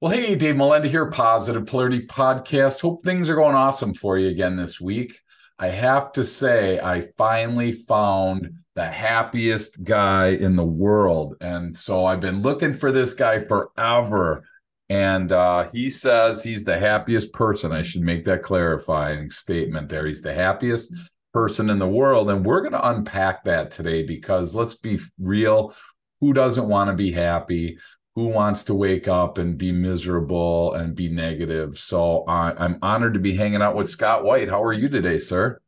Well, hey, Dave Melinda here, Positive Polarity Podcast. Hope things are going awesome for you again this week. I have to say, I finally found the happiest guy in the world. And so I've been looking for this guy forever. And he says he's the happiest person. I should make that clarifying statement there. He's the happiest person in the world. And we're going to unpack that today because let's be real, who doesn't want to be happy? Who wants to wake up and be miserable and be negative? So I'm honored to be hanging out with Scott White. How are you today, sir?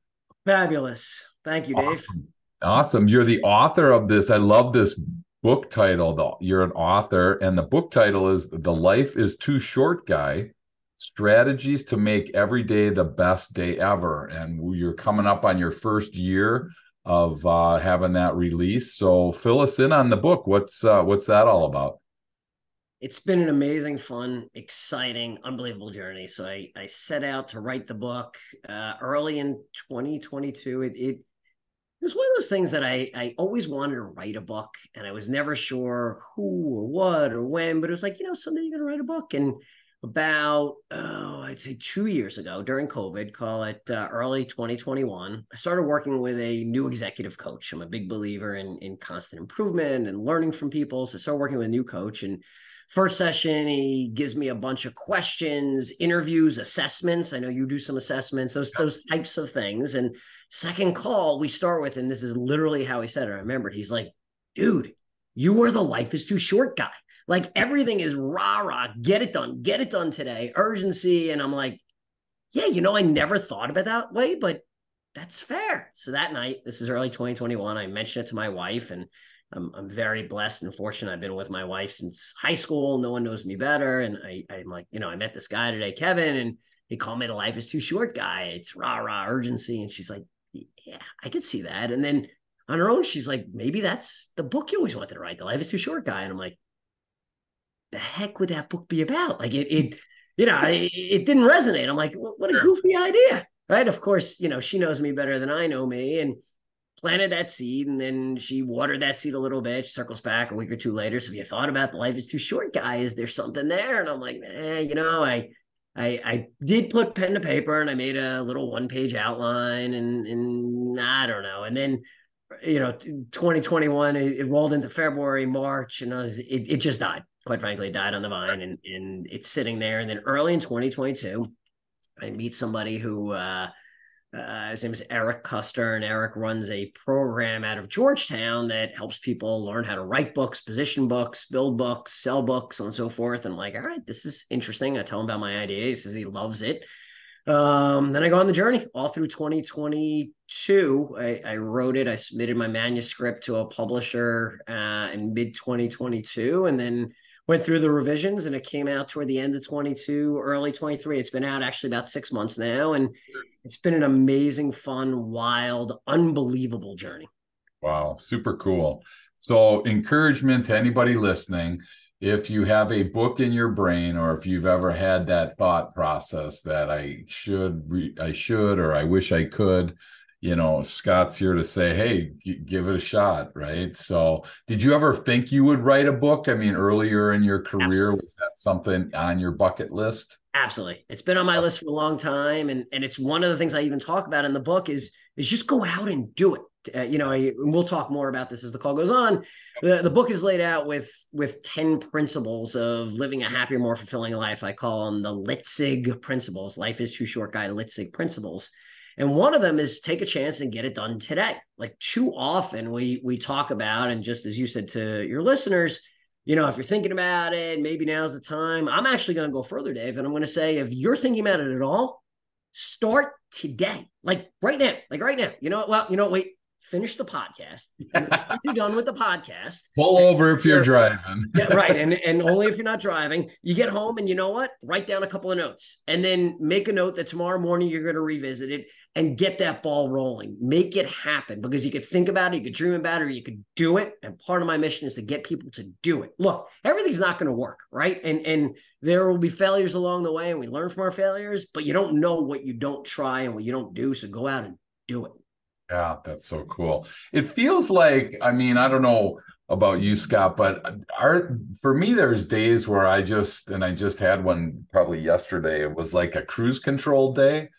Fabulous. Thank you, Dave. Awesome. Awesome. You're the author of this. I love this book title, though. You're an author, and the book title is The Life is Too Short Guy: Strategies to Make Every Day the Best Day Ever. And you're coming up on your first year of having that release. So fill us in on the book. What's that all about? It's been an amazing, fun, exciting, unbelievable journey. So I set out to write the book early in 2022. It was one of those things that I always wanted to write a book, and I was never sure who or what or when, but it was like, someday you're going to write a book. And about, I'd say 2 years ago during COVID, call it early 2021, I started working with a new executive coach. I'm a big believer in constant improvement and learning from people. So I started working with a new coach, and first session, he gives me a bunch of questions, interviews, assessments. I know you do some assessments, those types of things. And second call, we start with, and this is literally how he said it. I remembered. He's like, dude, you were the life is too short guy. Like everything is rah, get it done today, urgency. And I'm like, yeah, I never thought about that way, but that's fair. So that night, this is early 2021, I mentioned it to my wife, and I'm very blessed and fortunate. I've been with my wife since high school. No one knows me better. And I'm like, I met this guy today, Kevin, and he called me the life is too short guy. It's rah, urgency. And she's like, yeah, I could see that. And then on her own, she's like, maybe that's the book you always wanted to write, The Life is Too Short Guy. And I'm like, the heck would that book be about? Like it didn't resonate. I'm like, what a goofy idea. Right. Of course, she knows me better than I know me. And planted that seed, and then she watered that seed a little bit. She circles back a week or two later. So, have you thought about the life is too short guy? Is there something there? And I'm like, I did put pen to paper, and I made a little 1-page outline, and I don't know. And then 2021, it rolled into February, March, and it just died. Quite frankly, it died on the vine, and it's sitting there. And then early in 2022, I meet somebody who his name is Eric Custer, and Eric runs a program out of Georgetown that helps people learn how to write books, position books, build books, sell books, so on and so forth. And I'm like, all right, this is interesting. I tell him about my idea. He says he loves it. Then I go on the journey all through 2022. I wrote it. I submitted my manuscript to a publisher in mid 2022, and then went through the revisions, and it came out toward the end of 22, early 23. It's been out actually about 6 months now, and it's been an amazing, fun, wild, unbelievable journey. Wow, super cool. So, encouragement to anybody listening, if you have a book in your brain, or if you've ever had that thought process that I should, or I wish I could, Scott's here to say, hey, give it a shot, right? So, did you ever think you would write a book? I mean, earlier in your career, Absolutely. was that something on your bucket list? Absolutely. It's been on my list for a long time. And it's one of the things I even talk about in the book is just go out and do it. We'll talk more about this as the call goes on. The book is laid out with 10 principles of living a happier, more fulfilling life. I call them the Litzig principles. Life is too short guy, Litzig principles. And one of them is take a chance and get it done today. Like too often we talk about, and just as you said to your listeners, if you're thinking about it, maybe now's the time. I'm actually going to go further, Dave, and I'm going to say, if you're thinking about it at all, start today, like right now, wait, finish the podcast. And once you're done with the podcast, Pull over if you're driving. yeah, right. And only if you're not driving, you get home and write down a couple of notes, and then make a note that tomorrow morning you're going to revisit it and get that ball rolling. Make it happen, because you could think about it, you could dream about it, or you could do it. And part of my mission is to get people to do it. Look, everything's not going to work, right? And there will be failures along the way, and we learn from our failures, but you don't know what you don't try and what you don't do. So go out and do it. Yeah, that's so cool. It feels like, I mean, I don't know about you, Scott, but for me, there's days where I just had one probably yesterday. It was like a cruise control day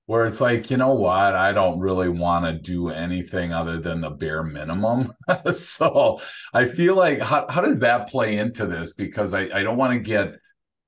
where it's like, you know what? I don't really want to do anything other than the bare minimum. So I feel like, how does that play into this? Because I don't want to get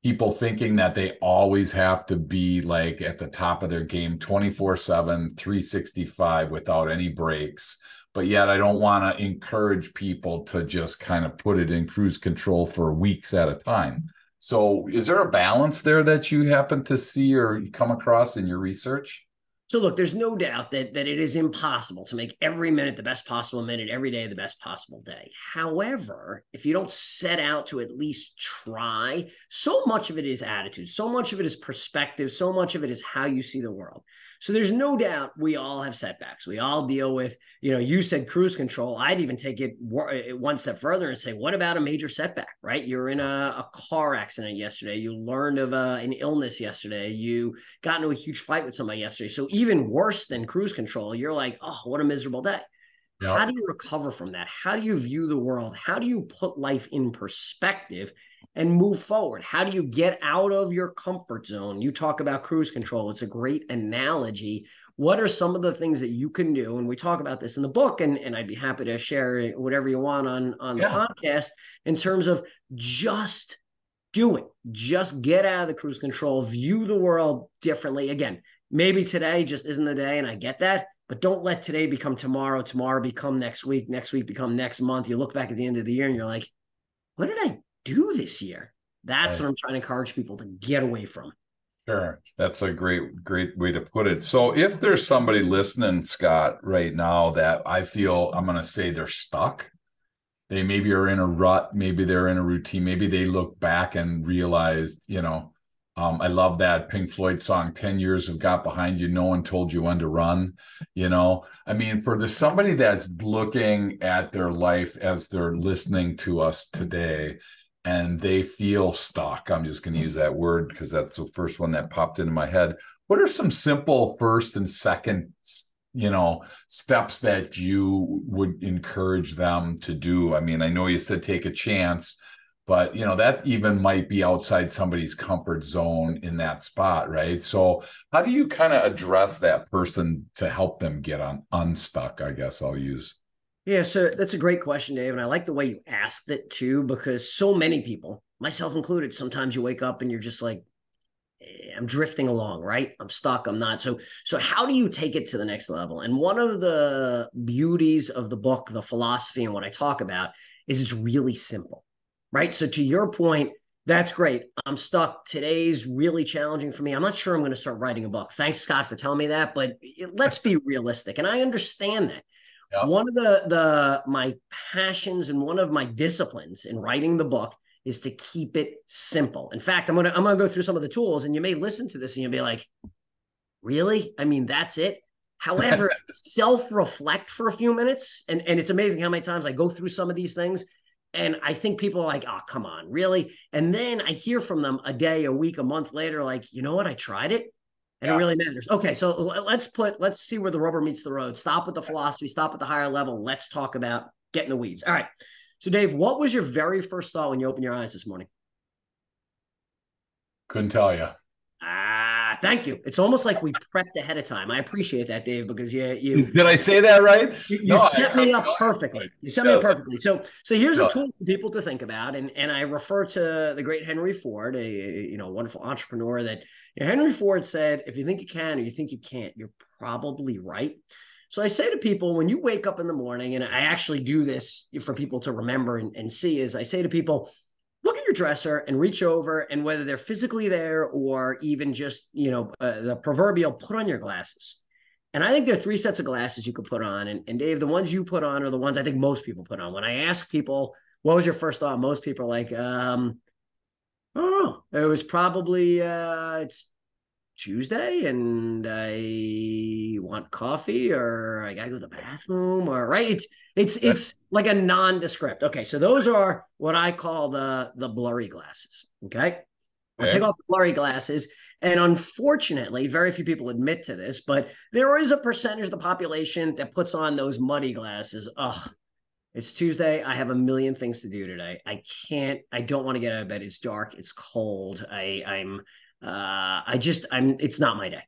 people thinking that they always have to be like at the top of their game 24/7, 365 without any breaks. But yet I don't want to encourage people to just kind of put it in cruise control for weeks at a time. So is there a balance there that you happen to see or you come across in your research? So look, there's no doubt that it is impossible to make every minute the best possible minute, every day the best possible day. However, if you don't set out to at least try, so much of it is attitude, so much of it is perspective, so much of it is how you see the world. So there's no doubt we all have setbacks. We all deal with, you said cruise control. I'd even take it one step further and say, what about a major setback, right? You're in a car accident yesterday. You learned of an illness yesterday. You got into a huge fight with somebody yesterday. So even worse than cruise control, you're like, oh, what a miserable day. Yeah. How do you recover from that? How do you view the world? How do you put life in perspective and move forward? How do you get out of your comfort zone? You talk about cruise control. It's a great analogy. What are some of the things that you can do? And we talk about this in the book, and I'd be happy to share whatever you want on the podcast in terms of just doing, just get out of the cruise control, view the world differently. Again, maybe today just isn't the day, and I get that, but don't let today become tomorrow, tomorrow become next week become next month. You look back at the end of the year and you're like, what did I do this year? That's what I'm trying to encourage people to get away from. Sure. That's a great way to put it. So if there's somebody listening, Scott, right now that I feel I'm going to say they're stuck, they maybe are in a rut, maybe they're in a routine, maybe they look back and realized, I love that Pink Floyd song, 10 years have got behind you. No one told you when to run. I mean, for somebody that's looking at their life as they're listening to us today and they feel stuck, I'm just going to use that word because that's the first one that popped into my head. What are some simple first and second steps that you would encourage them to do? I mean, I know you said take a chance, but that even might be outside somebody's comfort zone in that spot, right? So how do you kind of address that person to help them get unstuck, I guess I'll use? Yeah, so that's a great question, Dave. And I like the way you asked it too, because so many people, myself included, sometimes you wake up and you're just like, I'm drifting along, right? I'm stuck. I'm not. So how do you take it to the next level? And one of the beauties of the book, the philosophy and what I talk about is it's really simple, right? So to your point, that's great. I'm stuck. Today's really challenging for me. I'm not sure I'm going to start writing a book. Thanks, Scott, for telling me that, but let's be realistic. And I understand that. Yeah. One of my passions and one of my disciplines in writing the book is to keep it simple. In fact, I'm gonna go through some of the tools, and you may listen to this and you'll be like, really? I mean, that's it? However, self-reflect for a few minutes, and it's amazing how many times I go through some of these things, and I think people are like, oh, come on, really? And then I hear from them a day, a week, a month later, like, you know what? I tried it. And it really matters. Okay, so let's see where the rubber meets the road. Stop with the philosophy, stop at the higher level. Let's talk about getting the weeds. All right. So, Dave, what was your very first thought when you opened your eyes this morning? Couldn't tell you. Thank you. It's almost like we prepped ahead of time. I appreciate that, Dave, because Did I say that right? You set me up perfectly. You set me up perfectly. So here's a tool for people to think about, and I refer to the great Henry Ford, a wonderful entrepreneur. That Henry Ford said, "If you think you can or you think you can't, you're probably right." So I say to people, when you wake up in the morning, and I actually do this for people to remember and see, is I say to people, look at your dresser and reach over, and whether they're physically there or even just, the proverbial put on your glasses. And I think there are three sets of glasses you could put on. And Dave, the ones you put on are the ones I think most people put on. When I ask people, what was your first thought? Most people are like, I don't know. It was probably, it's Tuesday and I want coffee, or I gotta go to the bathroom, or right. It's like a nondescript. Okay. So those are what I call the blurry glasses. Okay. I'll take off the blurry glasses. And unfortunately, very few people admit to this, but there is a percentage of the population that puts on those muddy glasses. Ugh. It's Tuesday. I have a million things to do today. I don't want to get out of bed. It's dark. It's cold. It's not my day.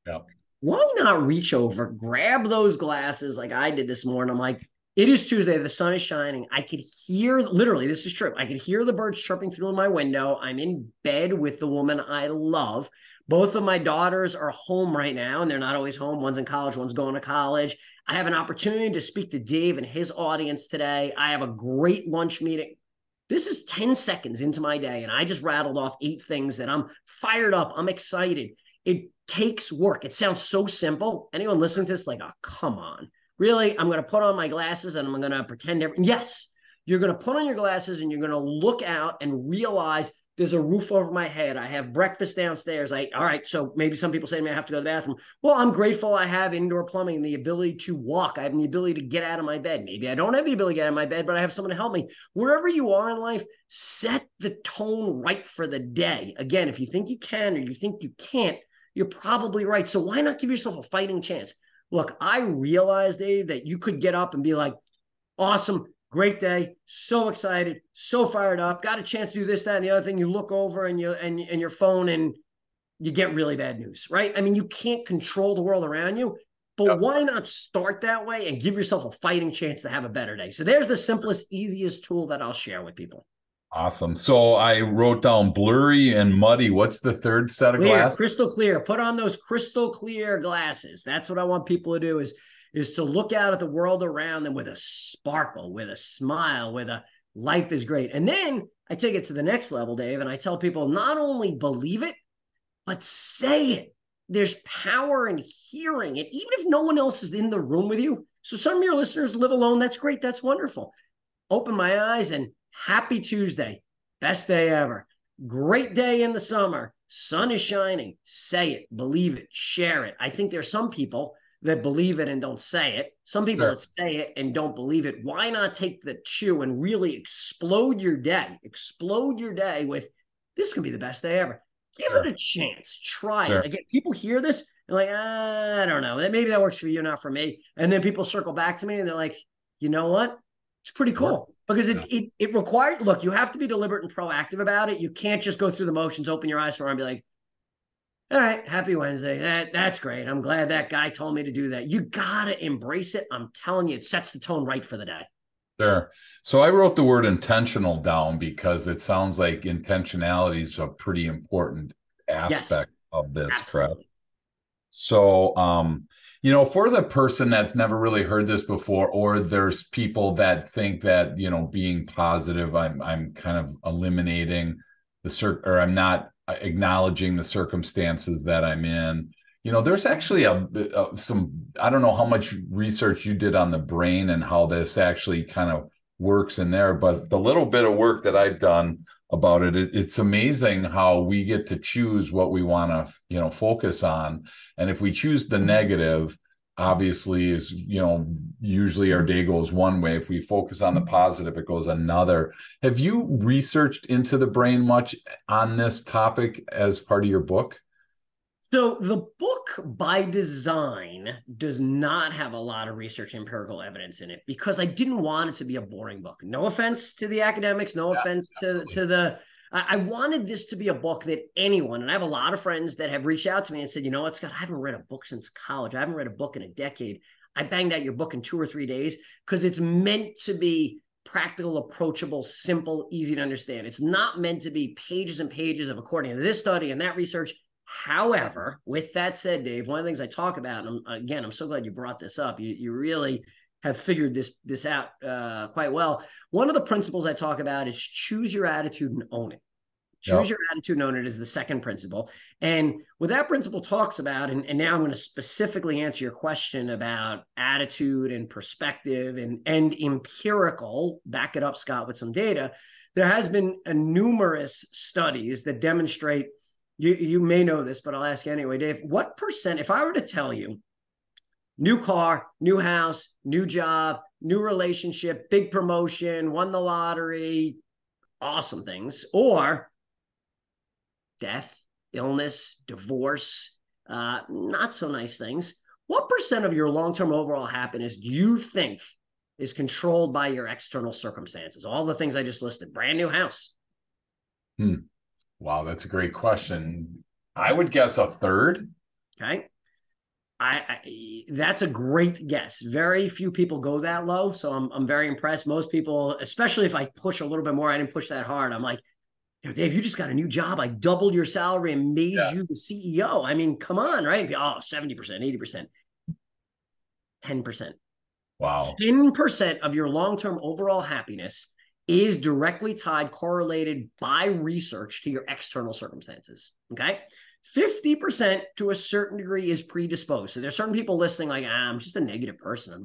Yeah. Why not reach over, grab those glasses like I did this morning? I'm like, it is Tuesday. The sun is shining. I could hear, literally, this is true. I could hear the birds chirping through my window. I'm in bed with the woman I love. Both of my daughters are home right now, and they're not always home. One's in college, one's going to college. I have an opportunity to speak to Dave and his audience today. I have a great lunch meeting. This is 10 seconds into my day, and I just rattled off 8 things that I'm fired up. I'm excited. It takes work. It sounds so simple. Anyone listening to this, like, oh, come on. Really? I'm going to put on my glasses and I'm going to pretend. Yes, you're going to put on your glasses and you're going to look out and realize there's a roof over my head. I have breakfast downstairs. All right. So maybe some people say to me, I have to go to the bathroom. Well, I'm grateful I have indoor plumbing and the ability to walk. I have the ability to get out of my bed. Maybe I don't have the ability to get out of my bed, but I have someone to help me. Wherever you are in life, set the tone right for the day. Again, if you think you can or you think you can't, you're probably right. So why not give yourself a fighting chance? Look, I realize, Dave, that you could get up and be like, awesome, great day, so excited, so fired up, got a chance to do this, that, and the other thing. You look over and your phone and you get really bad news, right? I mean, you can't control the world around you, but Yep. why not start that way and give yourself a fighting chance to have a better day? So there's the simplest, easiest tool that I'll share with people. Awesome. So I wrote down blurry and muddy. What's the third set of Clear, glasses? crystal clear. Put on those crystal clear glasses. That's what I want people to do is to look out at the world around them with a sparkle, with a smile, with a life is great. And then I take it to the next level, Dave, and I tell people not only believe it, but say it. There's power in hearing it, even if no one else is in the room with you. So some of your listeners live alone. That's great. That's wonderful. Open my eyes and happy Tuesday. Best day ever. Great day in the summer. Sun is shining. Say it, believe it, share it. I think there's some people that believe it and don't say it. Some people Sure. that say it and don't believe it. Why not take the two and really explode your day? Explode your day with this can be the best day ever. Give it Sure. a chance. Try it. Sure. Again, people hear this and like, I don't know. Maybe that works for you, not for me. And then people circle back to me and they're like, you know what? It's pretty Work. cool because Yeah. it required, look, you have to be deliberate and proactive about it. You can't just go through the motions, open your eyes for it and be like, all right, happy Wednesday. That's great. I'm glad that guy told me to do that. You got to embrace it. I'm telling you, it sets the tone right for the day. Sure. So I wrote the word intentional down because it sounds like intentionality is a pretty important Yes, aspect of this, correct? absolutely. So, for the person that's never really heard this before, or there's people that think that, being positive, I'm kind of eliminating or I'm not acknowledging the circumstances that I'm in. There's actually I don't know how much research you did on the brain and how this actually kind of works in there, but the little bit of work that I've done about it's amazing how we get to choose what we want to, focus on. And if we choose the negative, obviously is, usually our day goes one way. If we focus on the positive, it goes another. Have you researched into the brain much on this topic as part of your book? So the book by design does not have a lot of research empirical evidence in it because I didn't want it to be a boring book. No offense to the academics, no Yeah, offense absolutely. to the I wanted this to be a book that anyone, and I have a lot of friends that have reached out to me and said, you know what, Scott, I haven't read a book since college. I haven't read a book in a decade. I banged out your book in 2 or 3 days because it's meant to be practical, approachable, simple, easy to understand. It's not meant to be pages and pages of according to this study and that research. However, with that said, Dave, one of the things I talk about, and again, I'm so glad you brought this up. You really have figured this out quite well. One of the principles I talk about is choose your attitude and own it. Choose Yep. your attitude and own it is the second principle. And what that principle talks about, and now I'm going to specifically answer your question about attitude and perspective and empirical, back it up, Scott, with some data. There has been numerous studies that demonstrate, you may know this, but I'll ask you anyway, Dave, what percent, if I were to tell you, new car, new house, new job, new relationship, big promotion, won the lottery, awesome things, or death, illness, divorce, not so nice things. What percent of your long-term overall happiness do you think is controlled by your external circumstances. All the things I just listed. Brand new house. Wow, that's a great question. I would guess a third. Okay. That's a great guess. Very few people go that low, so I'm very impressed. Most people, especially if I push a little bit more, I didn't push that hard. I'm like, Dave, you just got a new job. I doubled your salary and made you the CEO. I mean, come on, right? Oh, 70%, 80%, 10%. Wow. 10% of your long-term overall happiness is directly tied, correlated by research to your external circumstances. Okay. 50% to a certain degree is predisposed. So there's certain people listening like, I'm just a negative person.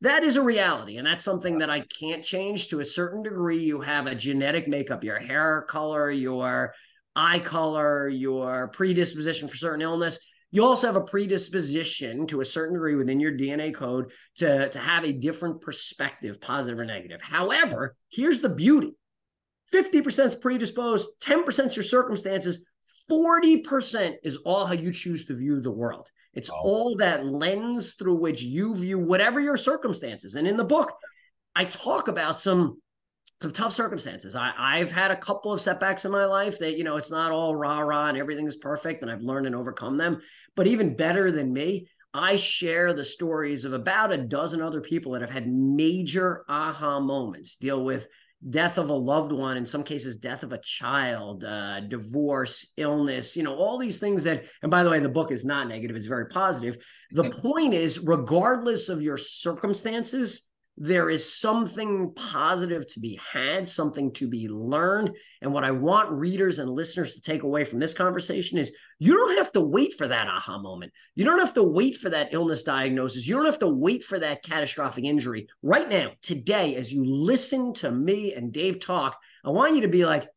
That is a reality. And that's something that I can't change. To a certain degree, you have a genetic makeup, your hair color, your eye color, your predisposition for certain illness. You also have a predisposition to a certain degree within your DNA code to have a different perspective, positive or negative. However, here's the beauty. 50% is predisposed, 10% is your circumstances, 40% is all how you choose to view the world. It's all that lens through which you view whatever your circumstances. And in the book, I talk about some tough circumstances. I've had a couple of setbacks in my life that, it's not all rah-rah and everything is perfect, and I've learned and overcome them. But even better than me, I share the stories of about a dozen other people that have had major aha moments, deal with death of a loved one, in some cases, death of a child, divorce, illness, all these things that, and by the way, the book is not negative, it's very positive. The point is, regardless of your circumstances, there is something positive to be had, something to be learned. And what I want readers and listeners to take away from this conversation is you don't have to wait for that aha moment. You don't have to wait for that illness diagnosis. You don't have to wait for that catastrophic injury. Right now, today, as you listen to me and Dave talk, I want you to be like,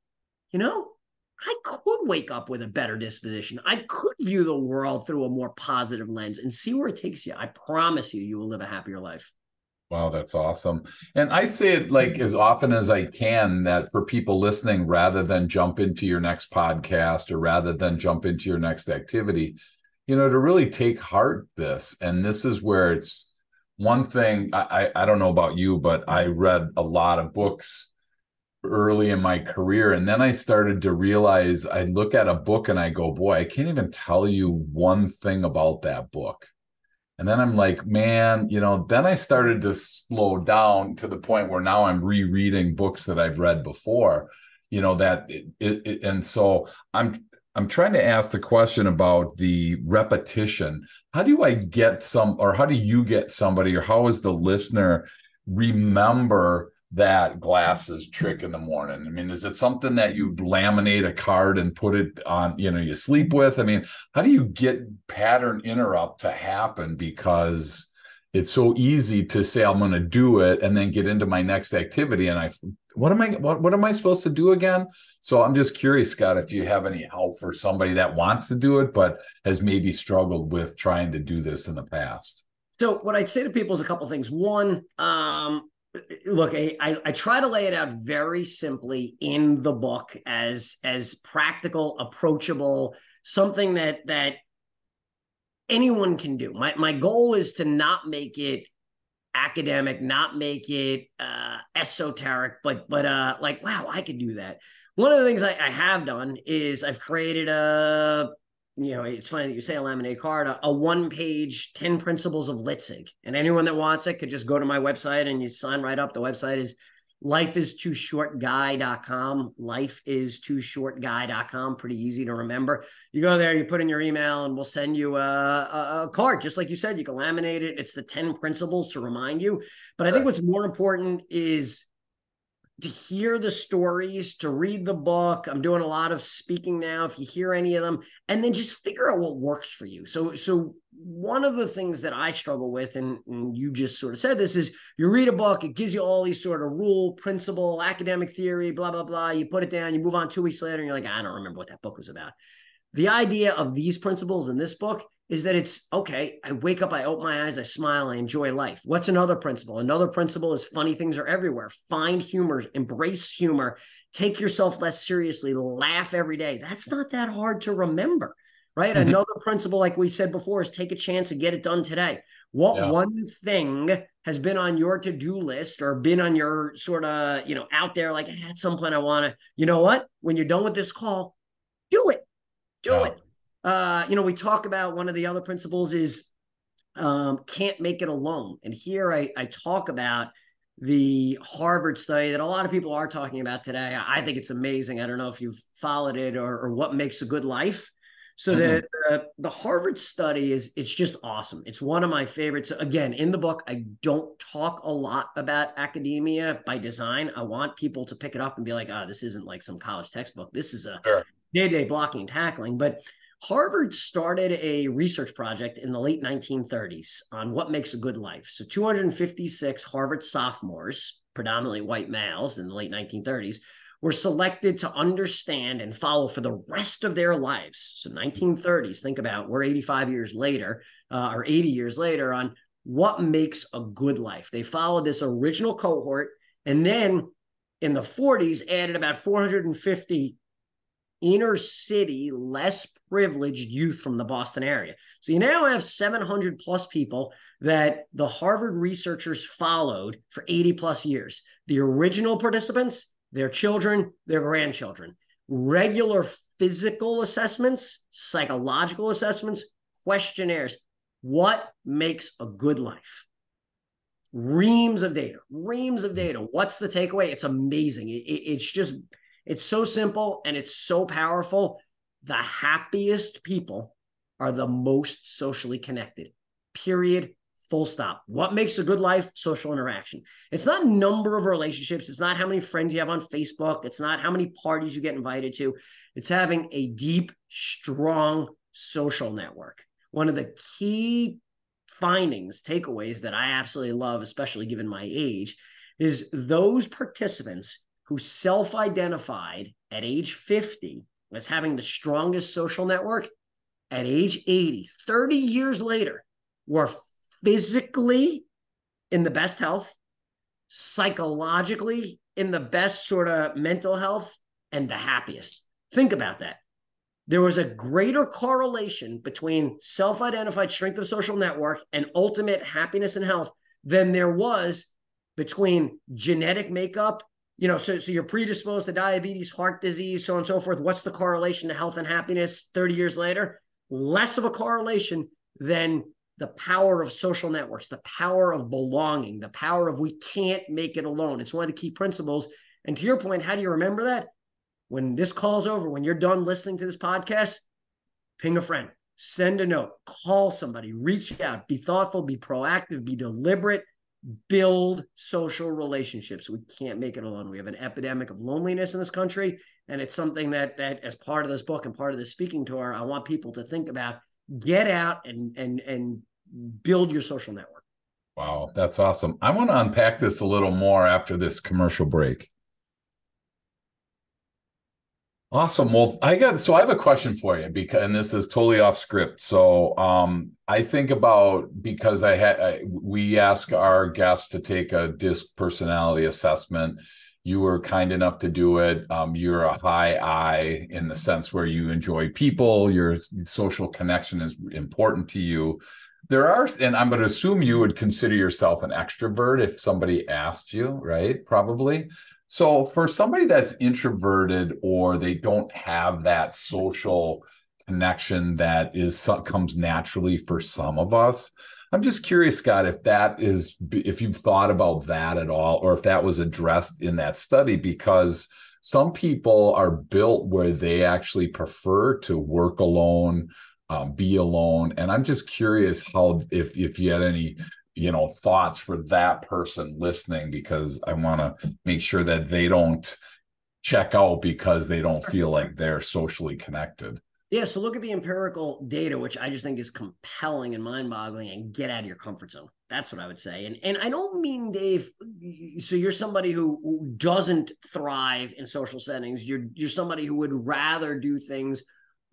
I could wake up with a better disposition. I could view the world through a more positive lens and see where it takes you. I promise you, you will live a happier life. Wow, that's awesome. And I say it like as often as I can, that for people listening, rather than jump into your next podcast or rather than jump into your next activity, to really take heart this. And this is where it's one thing, I don't know about you, but I read a lot of books early in my career. And then I started to realize I look at a book and I go, boy, I can't even tell you one thing about that book. And then I'm like, man, then I started to slow down to the point where now I'm rereading books that I've read before, and so I'm trying to ask the question about the repetition. How do you get somebody, or how is the listener remember that glasses trick in the morning? I mean, is it something that you laminate a card and put it on, you sleep with? I mean, how do you get pattern interrupt to happen? Because it's so easy to say, I'm going to do it and then get into my next activity. And what am I supposed to do again? So I'm just curious, Scott, if you have any help for somebody that wants to do it, but has maybe struggled with trying to do this in the past. So what I'd say to people is a couple of things. One, look, I try to lay it out very simply in the book as practical, approachable, something that anyone can do. My goal is to not make it academic, not make it esoteric, but like, wow, I could do that. One of the things I have done is I've created it's funny that you say a laminate card, a one-page 10 principles of Litzig. And anyone that wants it could just go to my website and you sign right up. The website is lifeistooshortguy.com. Lifeistooshortguy.com. Pretty easy to remember. You go there, you put in your email, and we'll send you a card. Just like you said, you can laminate it. It's the 10 principles to remind you. But I think what's more important is to hear the stories, to read the book. I'm doing a lot of speaking now. If you hear any of them, and then just figure out what works for you. So one of the things that I struggle with, and you just sort of said this, is you read a book, it gives you all these sort of rule, principle, academic theory, blah, blah, blah. You put it down, you move on 2 weeks later, and you're like, I don't remember what that book was about. The idea of these principles in this book is that it's okay. I wake up, I open my eyes, I smile, I enjoy life. What's another principle? Another principle is funny things are everywhere. Find humor, embrace humor, take yourself less seriously, laugh every day. That's not that hard to remember, right? Mhm. Another principle, like we said before, is take a chance and get it done today. What Yeah. one thing has been on your to-do list or been on your sort of, out there, like at some point I want to, you know what? When you're done with this call, do it. Do Yeah. it. We talk about one of the other principles is can't make it alone. And here I talk about the Harvard study that a lot of people are talking about today. I think it's amazing. I don't know if you've followed it or what makes a good life. So Mm-mm. the Harvard study it's just awesome. It's one of my favorites. Again, in the book, I don't talk a lot about academia by design. I want people to pick it up and be like, oh, this isn't like some college textbook. This is a Sure. day-to-day blocking and tackling. But Harvard started a research project in the late 1930s on what makes a good life. So 256 Harvard sophomores, predominantly white males in the late 1930s, were selected to understand and follow for the rest of their lives. So 1930s, think about, we're 85 years later, or 80 years later, on what makes a good life. They followed this original cohort, and then in the 40s added about 450 inner city, less privileged youth from the Boston area. So you now have 700 plus people that the Harvard researchers followed for 80 plus years. The original participants, their children, their grandchildren, regular physical assessments, psychological assessments, questionnaires. What makes a good life? Reams of data, reams of data. What's the takeaway? It's amazing. It's so simple and it's so powerful. The happiest people are the most socially connected, period, full stop. What makes a good life? Social interaction. It's not number of relationships. It's not how many friends you have on Facebook. It's not how many parties you get invited to. It's having a deep, strong social network. One of the key findings, takeaways that I absolutely love, especially given my age, is those participants who self-identified at age 50 as having the strongest social network at age 80, 30 years later, were physically in the best health, psychologically in the best sort of mental health, and the happiest. Think about that. There was a greater correlation between self-identified strength of social network and ultimate happiness and health than there was between genetic makeup. So you're predisposed to diabetes, heart disease, so on and so forth. What's the correlation to health and happiness 30 years later? Less of a correlation than the power of social networks, the power of belonging, the power of we can't make it alone. It's one of the key principles. And to your point, how do you remember that? When this call's over, when you're done listening to this podcast, ping a friend, send a note, call somebody, reach out, be thoughtful, be proactive, be deliberate, build social relationships. We can't make it alone. We have an epidemic of loneliness in this country. And it's something that as part of this book and part of this speaking tour, I want people to think about. Get out and build your social network. Wow, that's awesome. I want to unpack this a little more after this commercial break. Awesome. Well, I have a question for you because, and this is totally off script. So, I think about because we ask our guests to take a DISC personality assessment. You were kind enough to do it. You're a high I in the sense where you enjoy people. Your social connection is important to you. And I'm going to assume you would consider yourself an extrovert if somebody asked you, right? Probably. So for somebody that's introverted or they don't have that social connection that comes naturally for some of us, I'm just curious, Scott, if you've thought about that at all, or if that was addressed in that study, because some people are built where they actually prefer to work alone, be alone. And I'm just curious if you had any thoughts for that person listening, because I want to make sure that they don't check out because they don't feel like they're socially connected. Yeah, so look at the empirical data, which I just think is compelling and mind-boggling, and get out of your comfort zone. That's what I would say. And I don't mean, Dave, so you're somebody who doesn't thrive in social settings. You're somebody who would rather do things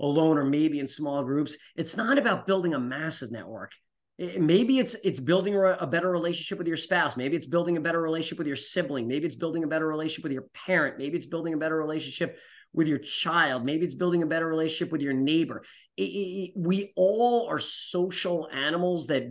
alone or maybe in small groups. It's not about building a massive network. Maybe it's building a better relationship with your spouse. Maybe it's building a better relationship with your sibling. Maybe it's building a better relationship with your parent. Maybe it's building a better relationship with your child. Maybe it's building a better relationship with your neighbor. We all are social animals that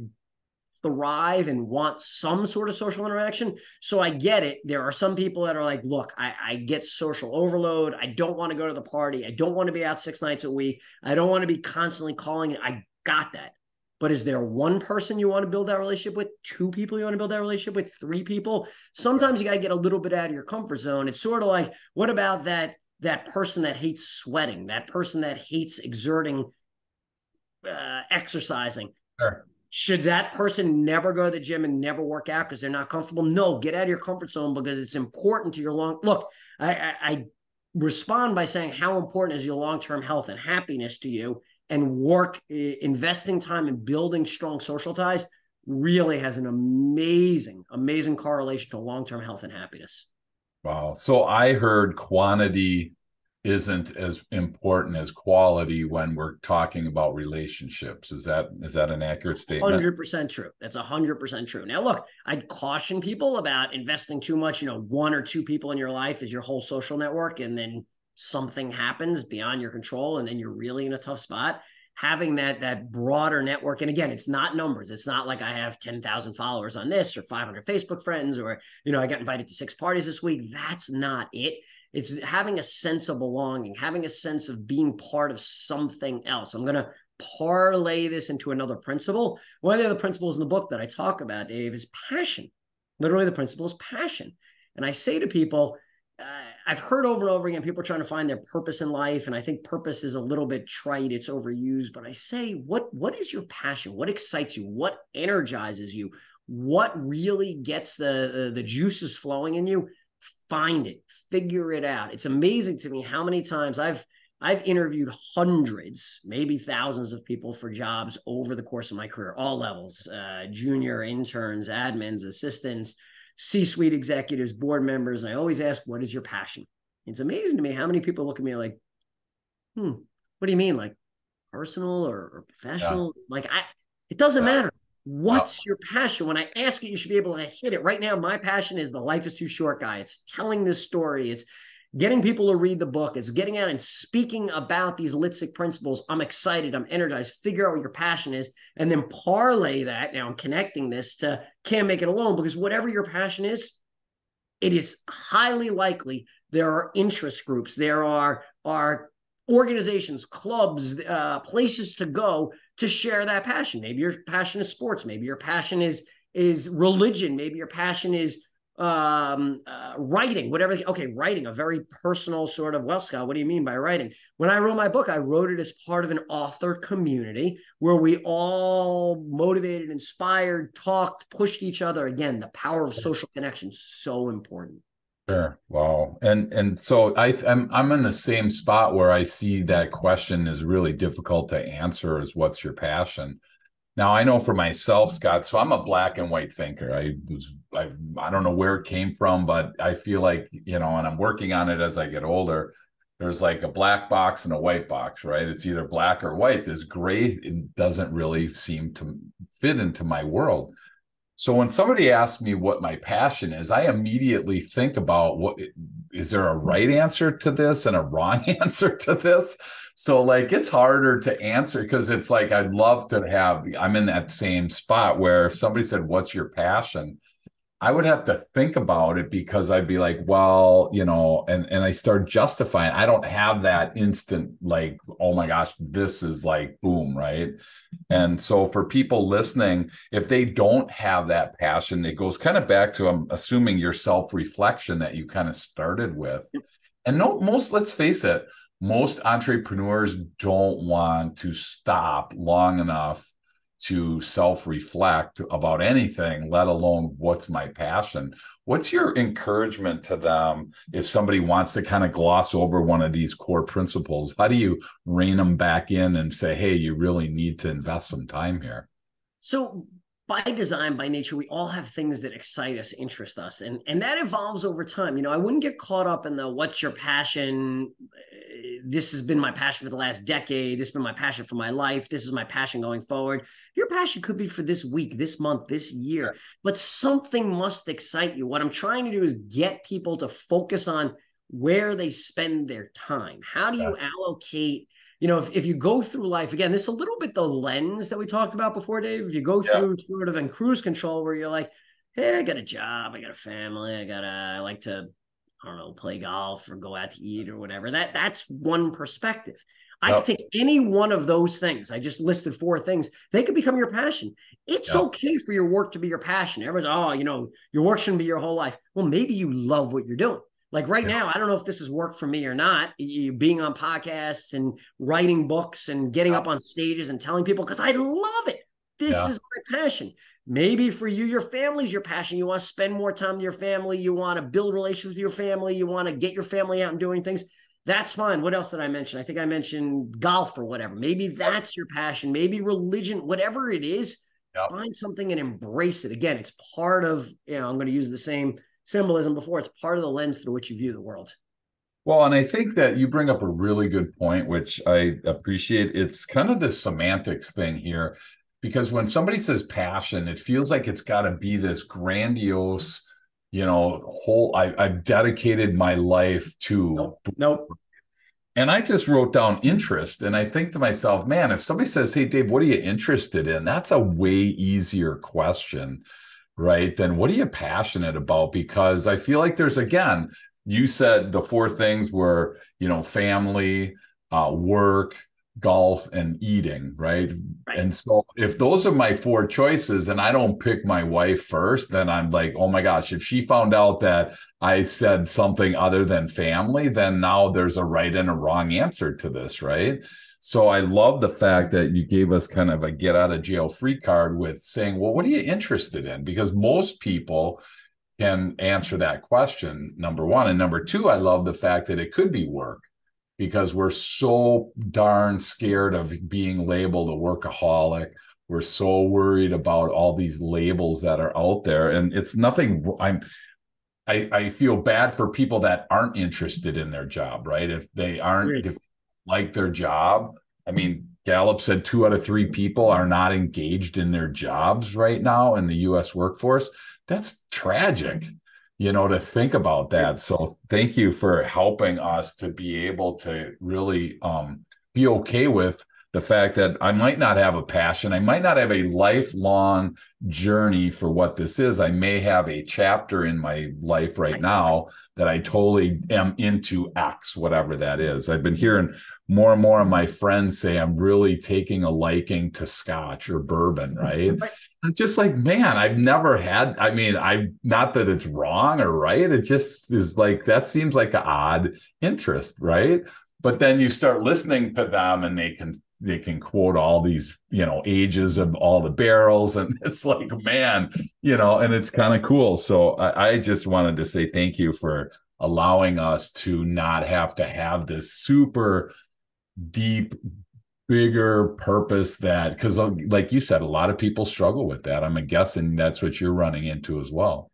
thrive and want some sort of social interaction. So I get it. There are some people that are like, look, I get social overload. I don't want to go to the party. I don't want to be out 6 nights a week. I don't want to be constantly calling. I got that. But is there one person you want to build that relationship with? 2 people you want to build that relationship with? 3 people? Sometimes you got to get a little bit out of your comfort zone. It's sort of like, what about that person that hates sweating, that person that hates exerting, exercising? Sure. Should that person never go to the gym and never work out because they're not comfortable? No, get out of your comfort zone because it's important to your look. I respond by saying, how important is your long-term health and happiness to you? And work, investing time in building strong social ties really has an amazing correlation to long-term health and happiness. Wow. So I heard quantity isn't as important as quality when we're talking about relationships. Is that an accurate statement? 100% true. That's 100% true. Now, look, I'd caution people about investing too much. 1 or 2 people in your life is your whole social network, and then something happens beyond your control, and then you're really in a tough spot. Having that broader network, and again, it's not numbers. It's not like I have 10,000 followers on this or 500 Facebook friends, or I got invited to 6 parties this week. That's not it. It's having a sense of belonging, having a sense of being part of something else. I'm going to parlay this into another principle. One of the other principles in the book that I talk about, Dave, is passion. Literally, the principle is passion. And I say to people, I've heard over and over again, people are trying to find their purpose in life. And I think purpose is a little bit trite. It's overused. But I say, what is your passion? What excites you? What energizes you? What really gets the juices flowing in you? Find it, figure it out. It's amazing to me how many times I've interviewed hundreds, maybe thousands of people for jobs over the course of my career, all levels, junior interns, admins, assistants, C-suite executives, board members. And I always ask, what is your passion? It's amazing to me how many people look at me like, what do you mean? Like personal or professional? Yeah. Like it doesn't matter. What's your passion? When I ask it, you should be able to hit it. Right now, my passion is the Life is Too Short guy. It's telling this story. It's getting people to read the book. It's getting out and speaking about these Litzik principles. I'm excited. I'm energized. Figure out what your passion is and then parlay that. Now I'm connecting this to can't make it alone, because whatever your passion is, it is highly likely there are interest groups. There are organizations, clubs, places to go to share that passion. Maybe your passion is sports. Maybe your passion is religion. Maybe your passion is writing, whatever. Okay, writing, a very personal sort of, well, Scott, what do you mean by writing? When I wrote my book, I wrote it as part of an author community where we all motivated, inspired, talked, pushed each other. Again, the power of social connection, so important. Sure. Wow. And so I'm in the same spot where I see that question is really difficult to answer, is what's your passion? Now, I know for myself, Scott, so I'm a black and white thinker. I don't know where it came from, but I feel like, and I'm working on it as I get older. There's like a black box and a white box, right? It's either black or white. This gray, it doesn't really seem to fit into my world. So when somebody asks me what my passion is, I immediately think about, what is there a right answer to this and a wrong answer to this? So like, it's harder to answer because it's like, I'm in that same spot where if somebody said, what's your passion? I would have to think about it, because I'd be like, well, and I start justifying. I don't have that instant, like, oh my gosh, this is like, boom, right? And so for people listening, if they don't have that passion, it goes kind of back to, I'm assuming, your self-reflection that you kind of started with. And let's face it, most entrepreneurs don't want to stop long enough to self-reflect about anything, let alone what's my passion. What's your encouragement to them if somebody wants to kind of gloss over one of these core principles? How do you rein them back in and say, hey, you really need to invest some time here? So by design, by nature, we all have things that excite us, interest us, and that evolves over time. I wouldn't get caught up in the what's your passion. this has been my passion for the last decade. This has been my passion for my life. This is my passion going forward. Your passion could be for this week, this month, this year, but something must excite you. What I'm trying to do is get people to focus on where they spend their time. How do you allocate? If you go through life, again, this is a little bit the lens that we talked about before, Dave. If you go through sort of in cruise control where you're like, hey, I got a job, I got a family, I like to, I don't know, play golf or go out to eat or whatever. That's one perspective. I could take any one of those things. I just listed 4 things. They could become your passion. It's okay for your work to be your passion. Everyone's, your work shouldn't be your whole life. Well, maybe you love what you're doing. Like right now, I don't know if this has worked for me or not, being on podcasts and writing books and getting up on stages and telling people, because I love it. This is my passion. Maybe for you, your family's your passion. You want to spend more time with your family. You want to build relationships with your family. You want to get your family out and doing things. That's fine. What else did I mention? I think I mentioned golf or whatever. Maybe that's your passion. Maybe religion, whatever it is, find something and embrace it. Again, it's part of, I'm going to use the same symbolism before. It's part of the lens through which you view the world. Well, and I think that you bring up a really good point, which I appreciate. It's kind of the semantics thing here, because when somebody says passion, it feels like it's got to be this grandiose, I've dedicated my life to. Nope. And I just wrote down interest. And I think to myself, man, if somebody says, hey, Dave, what are you interested in? That's a way easier question, right? Then what are you passionate about? Because I feel like there's, again, you said the 4 things were, family, work, golf, and eating, right? And so if those are my 4 choices and I don't pick my wife first, then I'm like, oh my gosh, if she found out that I said something other than family, then now there's a right and a wrong answer to this, right? So I love the fact that you gave us kind of a get out of jail free card with saying, well, what are you interested in? Because most people can answer that question, number one. And number 2, I love the fact that it could be work, because we're so darn scared of being labeled a workaholic. We're so worried about all these labels that are out there. And it's nothing. I feel bad for people that aren't interested in their job, right? If they aren't like their job. I mean, Gallup said 2 out of 3 people are not engaged in their jobs right now in the U.S. workforce. That's tragic, to think about that. So thank you for helping us to be able to really be okay with the fact that I might not have a passion. I might not have a lifelong journey for what this is. I may have a chapter in my life right now that I totally am into X, whatever that is. I've been hearing more and more of my friends say I'm really taking a liking to scotch or bourbon, right? I'm just like, man, I've never had, I'm not that it's wrong or right. It just is like, that seems like an odd interest, right? But then you start listening to them and they can quote all these, ages of all the barrels. And it's like, man, and it's kind of cool. So I just wanted to say thank you for allowing us to not have to have this super deep, bigger purpose that, because like you said, a lot of people struggle with that. I'm guessing that's what you're running into as well.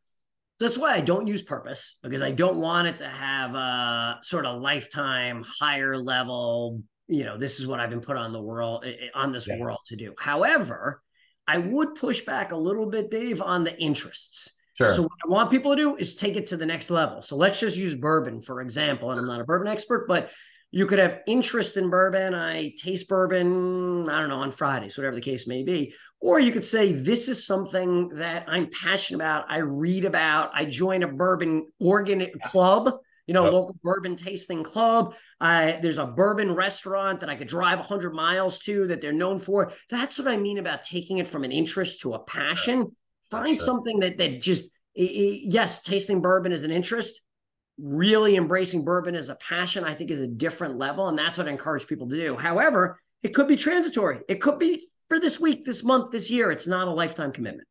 That's why I don't use purpose, because I don't want it to have a sort of lifetime higher level, this is what I've been put on the world, on this world to do. However, I would push back a little bit, Dave, on the interests. Sure. So what I want people to do is take it to the next level. So let's just use bourbon, for example. And I'm not a bourbon expert, but you could have interest in bourbon. I taste bourbon, I don't know, on Fridays, whatever the case may be. Or you could say, this is something that I'm passionate about. I read about, I join a bourbon club, local bourbon tasting club. There's a bourbon restaurant that I could drive 100 miles to that they're known for. That's what I mean about taking it from an interest to a passion. Find something that just, yes, tasting bourbon is an interest. Really embracing bourbon as a passion, I think, is a different level. And that's what I encourage people to do. However, it could be transitory. It could be for this week, this month, this year. It's not a lifetime commitment.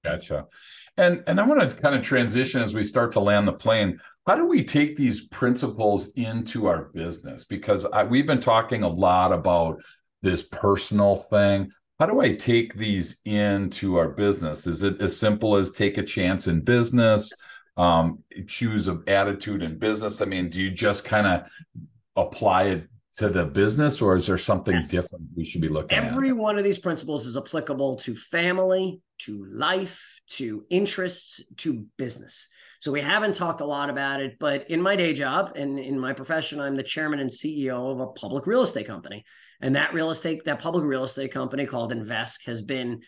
Gotcha. And I want to kind of transition as we start to land the plane. How do we take these principles into our business? Because we've been talking a lot about this personal thing. How do I take these into our business? Is it as simple as take a chance in business? Choose an attitude in business? I mean, do you just kind of apply it to the business, or is there something Yes. different we should be looking at? Every one of these principles is applicable to family, to life, to interests, to business. So we haven't talked a lot about it, but in my day job and in my profession, I'm the chairman and CEO of a public real estate company. And that public real estate company called Invest has been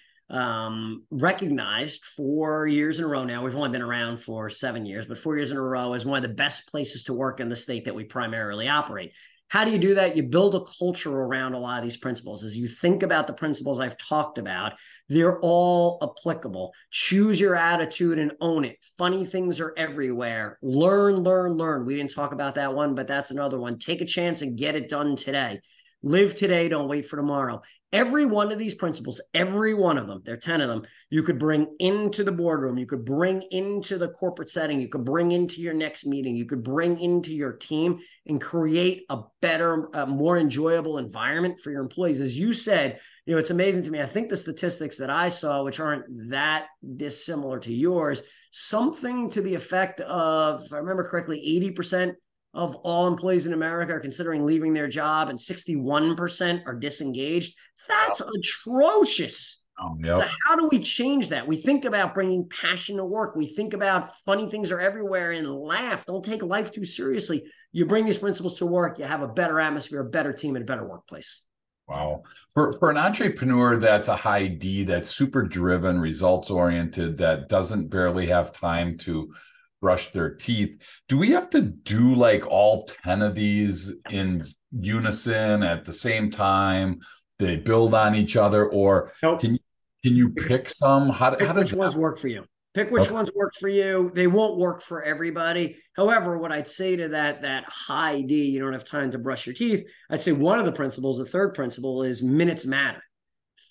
recognized 4 years in a row now. We've only been around for 7 years, but 4 years in a row as one of the best places to work in the state that we primarily operate. How do you do that? You build a culture around a lot of these principles. As you think about the principles I've talked about, they're all applicable. Choose your attitude and own it. Funny things are everywhere. Learn, learn, learn. We didn't talk about that one, but that's another one. Take a chance and get it done today. Live today, don't wait for tomorrow. Every one of these principles, every one of them, there are 10 of them, you could bring into the boardroom, you could bring into the corporate setting, you could bring into your next meeting, you could bring into your team and create a better, more enjoyable environment for your employees. As you said, it's amazing to me. I think the statistics that I saw, which aren't that dissimilar to yours, something to the effect of, if I remember correctly, 80% of all employees in America are considering leaving their job and 61% are disengaged. That's atrocious. Yep. So how do we change that? We think about bringing passion to work. We think about funny things are everywhere and laugh. Don't take life too seriously. You bring these principles to work, you have a better atmosphere, a better team, and a better workplace. Wow. For an entrepreneur that's a high D, that's super driven, results oriented, that doesn't barely have time to brush their teeth, do we have to do like all 10 of these in unison at the same time? They build on each other, or Nope. can you pick some? How Pick does which ones work for you. Pick which ones work for you. They won't work for everybody. However, what I'd say to that high D, you don't have time to brush your teeth. I'd say one of the principles, the third principle, is minutes matter.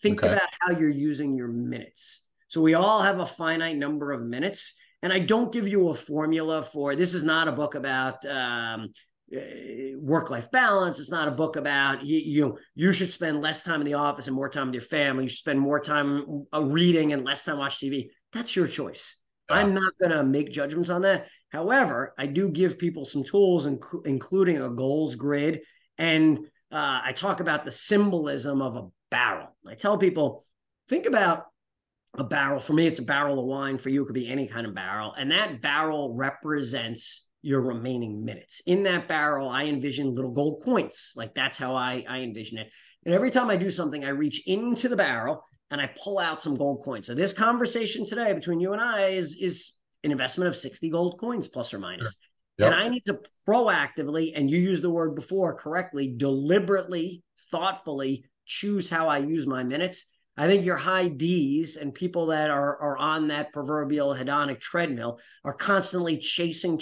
Think about how you're using your minutes. So we all have a finite number of minutes. And I don't give you a formula for, this is not a book about work-life balance. It's not a book about you should spend less time in the office and more time with your family. You should spend more time reading and less time watch TV. That's your choice. Yeah. I'm not going to make judgments on that. However, I do give people some tools, including a goals grid. And I talk about the symbolism of a barrel. I tell people, think about a barrel. For me, it's a barrel of wine. For you, it could be any kind of barrel. And that barrel represents your remaining minutes. In that barrel, I envision little gold coins. Like that's how I envision it. And every time I do something, I reach into the barrel and I pull out some gold coins. So this conversation today between you and I is an investment of 60 gold coins, plus or minus. Sure. Yep. And I need to proactively, and you used the word before correctly, deliberately, thoughtfully choose how I use my minutes. I think your high Ds and people that are on that proverbial hedonic treadmill are constantly chasing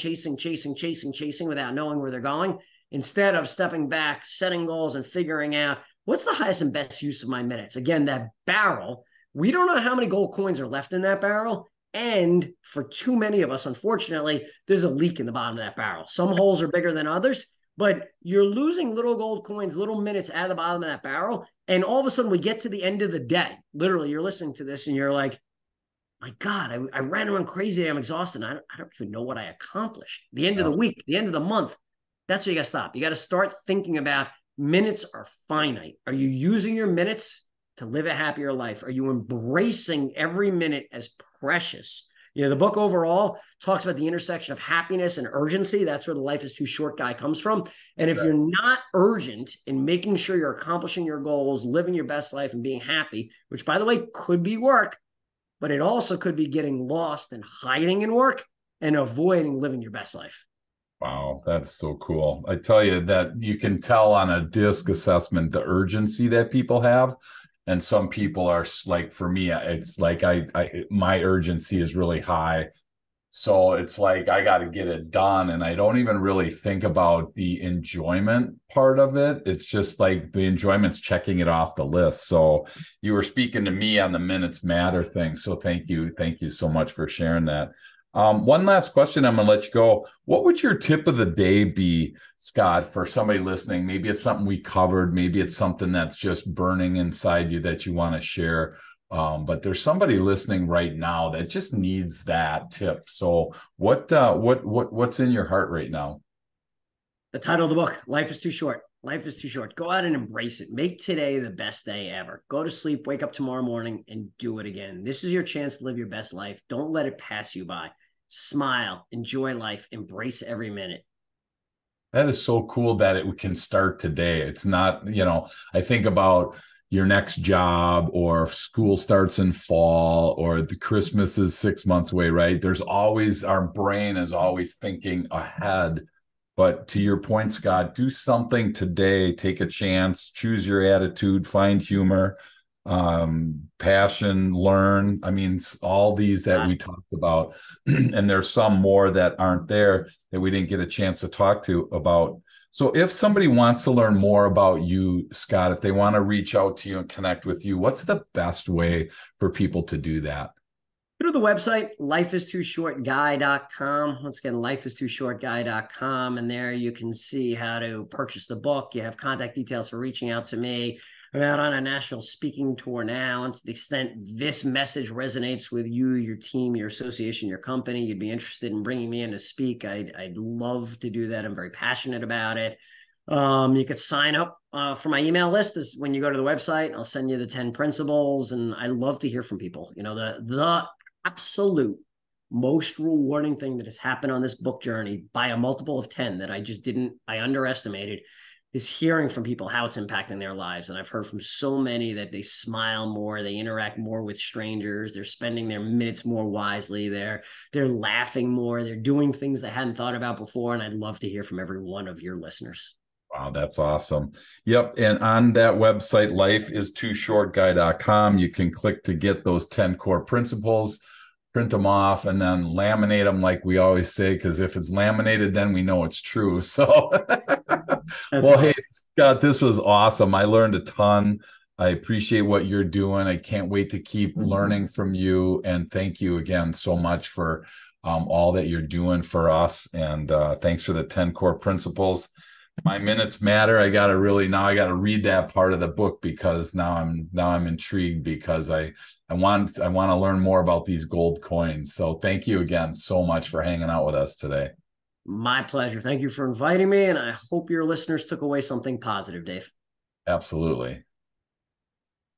without knowing where they're going, instead of stepping back, setting goals, and figuring out what's the highest and best use of my minutes. Again, that barrel, we don't know how many gold coins are left in that barrel. And for too many of us, unfortunately, there's a leak in the bottom of that barrel. Some holes are bigger than others, but you're losing little gold coins, little minutes out of the bottom of that barrel. And all of a sudden we get to the end of the day. Literally, you're listening to this and you're like, my God, I ran around crazy. I'm exhausted. I don't even know what I accomplished. The end of the week, the end of the month. That's where you got to stop. You got to start thinking about minutes are finite. Are you using your minutes to live a happier life? Are you embracing every minute as precious? The book overall talks about the intersection of happiness and urgency. That's where the life is too short guy comes from. And if you're not urgent in making sure you're accomplishing your goals, living your best life and being happy, which by the way, could be work, but it also could be getting lost and hiding in work and avoiding living your best life. Wow, that's so cool. I tell you that you can tell on a DISC assessment the urgency that people have. And some people are like, for me, it's like my urgency is really high. So it's like, I got to get it done. And I don't even really think about the enjoyment part of it. It's just like the enjoyment's checking it off the list. So you were speaking to me on the minutes matter thing. So thank you. Thank you so much for sharing that. One last question, I'm going to let you go. What would your tip of the day be, Scott, for somebody listening? Maybe it's something we covered. Maybe it's something that's just burning inside you that you want to share. But there's somebody listening right now that just needs that tip. So what's in your heart right now? The title of the book, Life is Too Short. Life is too short. Go out and embrace it. Make today the best day ever. Go to sleep, wake up tomorrow morning, and do it again. This is your chance to live your best life. Don't let it pass you by. Smile, enjoy life, embrace every minute. That is so cool that it can start today. It's not, I think about your next job, or if school starts in fall, or the Christmas is 6 months away, right? There's always, our brain is always thinking ahead. But to your point, Scott, do something today, take a chance, choose your attitude, find humor, passion, learn. I mean, all these that we talked about, and there's some more that aren't there that we didn't get a chance to talk to about. So if somebody wants to learn more about you, Scott, if they want to reach out to you and connect with you, what's the best way for people to do that? Go to the website, lifeistooshortguy.com. Once again, lifeistooshortguy.com. And there you can see how to purchase the book. You have contact details for reaching out to me. I'm out on a national speaking tour now. And to the extent this message resonates with you, your team, your association, your company, you'd be interested in bringing me in to speak, I'd love to do that. I'm very passionate about it. You could sign up for my email list. This, when you go to the website, I'll send you the 10 principles. And I love to hear from people. The absolute most rewarding thing that has happened on this book journey by a multiple of 10 that I underestimated, is hearing from people how it's impacting their lives. And I've heard from so many that they smile more, they interact more with strangers, they're spending their minutes more wisely, they're laughing more, they're doing things they hadn't thought about before. And I'd love to hear from every one of your listeners. Wow, that's awesome. Yep. And on that website, lifeistooshortguy.com, you can click to get those 10 core principles, print them off, and then laminate them like we always say, because if it's laminated, then we know it's true. So, well, awesome. Hey, Scott, this was awesome. I learned a ton. I appreciate what you're doing. I can't wait to keep learning from you. And thank you again so much for all that you're doing for us. And thanks for the 10 core principles. My minutes matter. I got to read that part of the book, because now I'm intrigued, because I want to learn more about these gold coins. So thank you again so much for hanging out with us today. My pleasure. Thank you for inviting me. And I hope your listeners took away something positive, Dave. Absolutely.